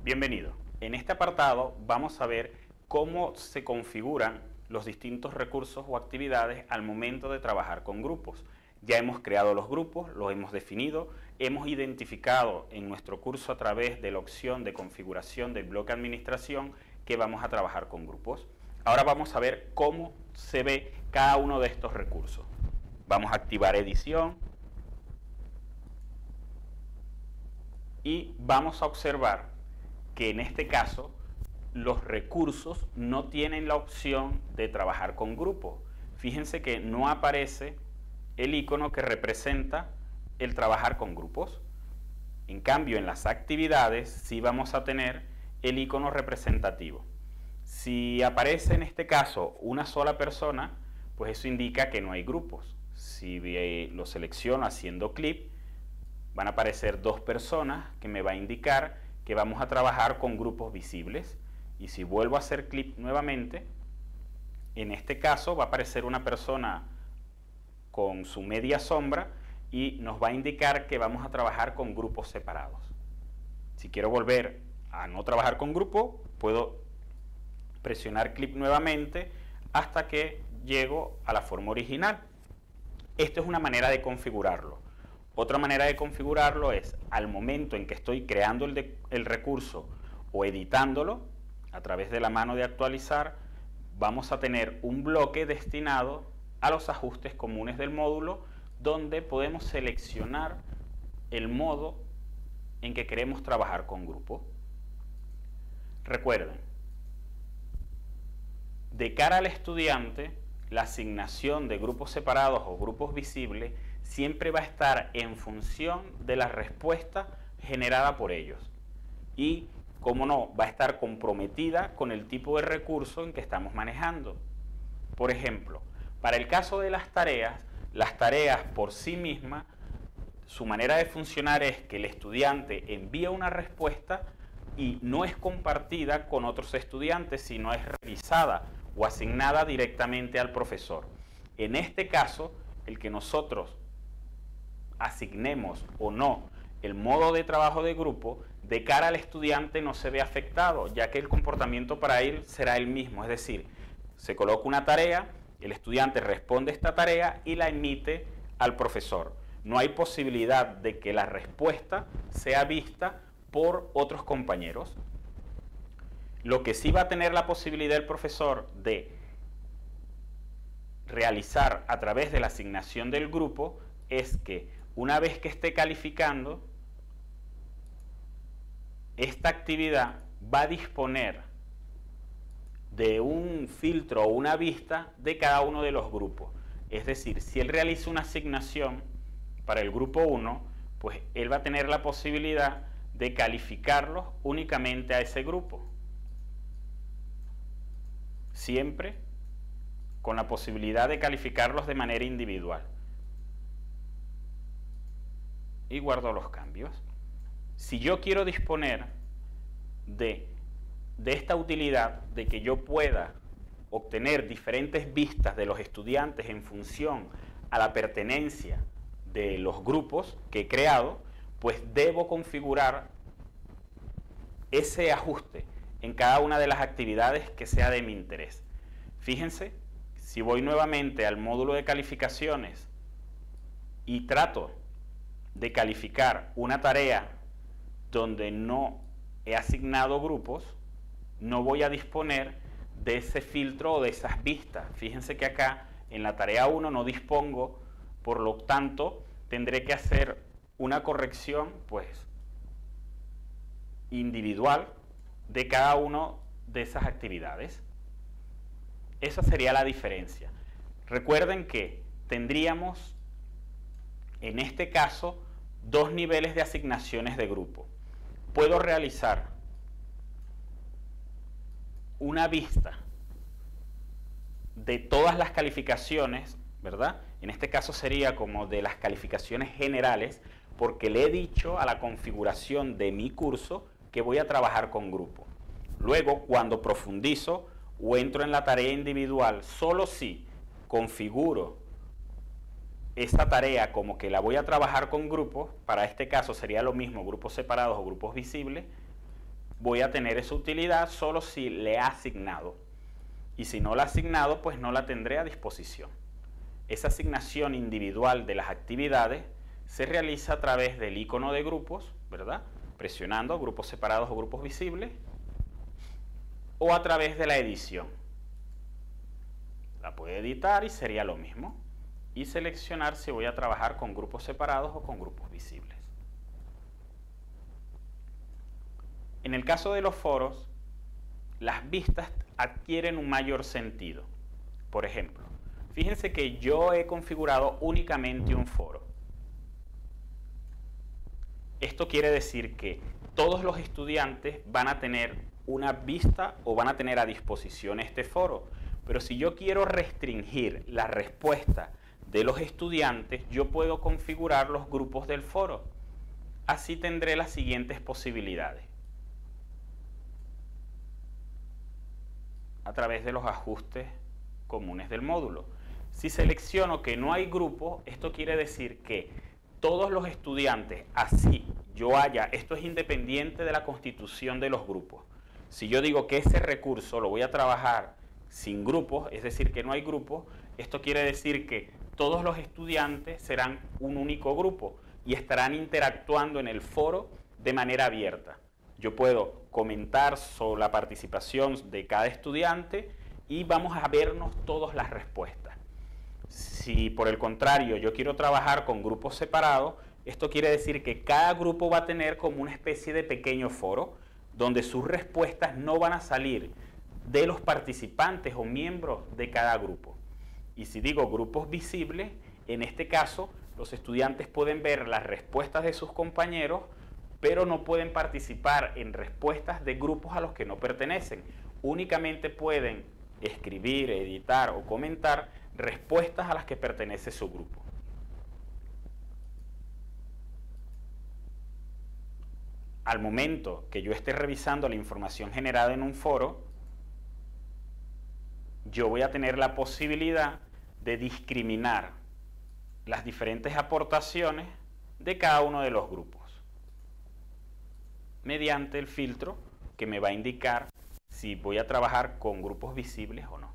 Bienvenido. En este apartado vamos a ver cómo se configuran los distintos recursos o actividades al momento de trabajar con grupos. Ya hemos creado los grupos, los hemos definido, hemos identificado en nuestro curso a través de la opción de configuración del bloque administración que vamos a trabajar con grupos. Ahora vamos a ver cómo se ve cada uno de estos recursos. Vamos a activar edición y vamos a observar que en este caso los recursos no tienen la opción de trabajar con grupos. Fíjense que no aparece el icono que representa el trabajar con grupos. En cambio, en las actividades sí vamos a tener el icono representativo. Si aparece en este caso una sola persona, pues eso indica que no hay grupos. Si lo selecciono haciendo clic, van a aparecer dos personas que me va a indicar que vamos a trabajar con grupos visibles. Y si vuelvo a hacer clic nuevamente, en este caso va a aparecer una persona con su media sombra y nos va a indicar que vamos a trabajar con grupos separados. Si quiero volver a no trabajar con grupo, puedo presionar clic nuevamente hasta que llego a la forma original. Esto es una manera de configurarlo. Otra manera de configurarlo es al momento en que estoy creando el recurso o editándolo, a través de la mano de actualizar, vamos a tener un bloque destinado a los ajustes comunes del módulo, donde podemos seleccionar el modo en que queremos trabajar con grupo. Recuerden, de cara al estudiante, la asignación de grupos separados o grupos visibles siempre va a estar en función de la respuesta generada por ellos. Y, como no, va a estar comprometida con el tipo de recurso en que estamos manejando. Por ejemplo, para el caso de las tareas por sí mismas, su manera de funcionar es que el estudiante envía una respuesta y no es compartida con otros estudiantes, sino es revisada o asignada directamente al profesor. En este caso, el que nosotros asignemos o no el modo de trabajo de grupo, de cara al estudiante no se ve afectado, ya que el comportamiento para él será el mismo. Es decir, se coloca una tarea, el estudiante responde esta tarea y la emite al profesor. No hay posibilidad de que la respuesta sea vista por otros compañeros. Lo que sí va a tener la posibilidad el profesor de realizar a través de la asignación del grupo es que una vez que esté calificando, esta actividad va a disponer de un filtro o una vista de cada uno de los grupos. Es decir, si él realiza una asignación para el grupo 1, pues él va a tener la posibilidad de calificarlos únicamente a ese grupo. Siempre con la posibilidad de calificarlos de manera individual. Y guardo los cambios. Si yo quiero disponer de esta utilidad, de que yo pueda obtener diferentes vistas de los estudiantes en función a la pertenencia de los grupos que he creado, pues debo configurar ese ajuste en cada una de las actividades que sea de mi interés. Fíjense, si voy nuevamente al módulo de calificaciones y trato de calificar una tarea donde no he asignado grupos, no voy a disponer de ese filtro o de esas vistas. Fíjense que acá en la tarea 1 no dispongo, por lo tanto tendré que hacer una corrección pues individual de cada una de esas actividades. Esa sería la diferencia. Recuerden que tendríamos en este caso dos niveles de asignaciones de grupo. Puedo realizar una vista de todas las calificaciones, ¿verdad? En este caso sería como de las calificaciones generales, porque le he dicho a la configuración de mi curso que voy a trabajar con grupo. Luego, cuando profundizo o entro en la tarea individual, solo si configuro esta tarea como que la voy a trabajar con grupos, para este caso sería lo mismo, grupos separados o grupos visibles, voy a tener esa utilidad solo si le he asignado. Y si no la he asignado, pues no la tendré a disposición. Esa asignación individual de las actividades se realiza a través del icono de grupos, ¿verdad? Presionando grupos separados o grupos visibles, o a través de la edición. La puedo editar y sería lo mismo. Y seleccionar si voy a trabajar con grupos separados o con grupos visibles. En el caso de los foros, las vistas adquieren un mayor sentido. Por ejemplo, fíjense que yo he configurado únicamente un foro. Esto quiere decir que todos los estudiantes van a tener una vista o van a tener a disposición este foro. Pero si yo quiero restringir la respuesta de los estudiantes, yo puedo configurar los grupos del foro. Así tendré las siguientes posibilidades. A través de los ajustes comunes del módulo. Si selecciono que no hay grupo, esto quiere decir que todos los estudiantes, así yo haya, esto es independiente de la constitución de los grupos. Si yo digo que ese recurso lo voy a trabajar sin grupos, es decir, que no hay grupos, esto quiere decir que todos los estudiantes serán un único grupo y estarán interactuando en el foro de manera abierta. Yo puedo comentar sobre la participación de cada estudiante y vamos a vernos todas las respuestas. Si por el contrario yo quiero trabajar con grupos separados, esto quiere decir que cada grupo va a tener como una especie de pequeño foro donde sus respuestas no van a salir de los participantes o miembros de cada grupo. Y si digo grupos visibles, en este caso los estudiantes pueden ver las respuestas de sus compañeros, pero no pueden participar en respuestas de grupos a los que no pertenecen. Únicamente pueden escribir, editar o comentar respuestas a las que pertenece su grupo. Al momento que yo esté revisando la información generada en un foro, yo voy a tener la posibilidad de discriminar las diferentes aportaciones de cada uno de los grupos mediante el filtro que me va a indicar si voy a trabajar con grupos visibles o no.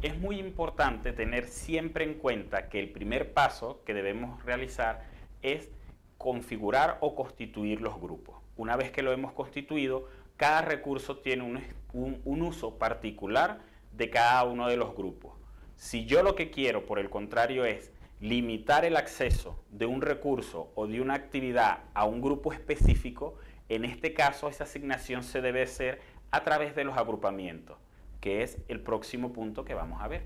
Es muy importante tener siempre en cuenta que el primer paso que debemos realizar es configurar o constituir los grupos. Una vez que lo hemos constituido, cada recurso tiene un uso particular de cada uno de los grupos. Si yo lo que quiero, por el contrario, es limitar el acceso de un recurso o de una actividad a un grupo específico, en este caso esa asignación se debe hacer a través de los agrupamientos, que es el próximo punto que vamos a ver.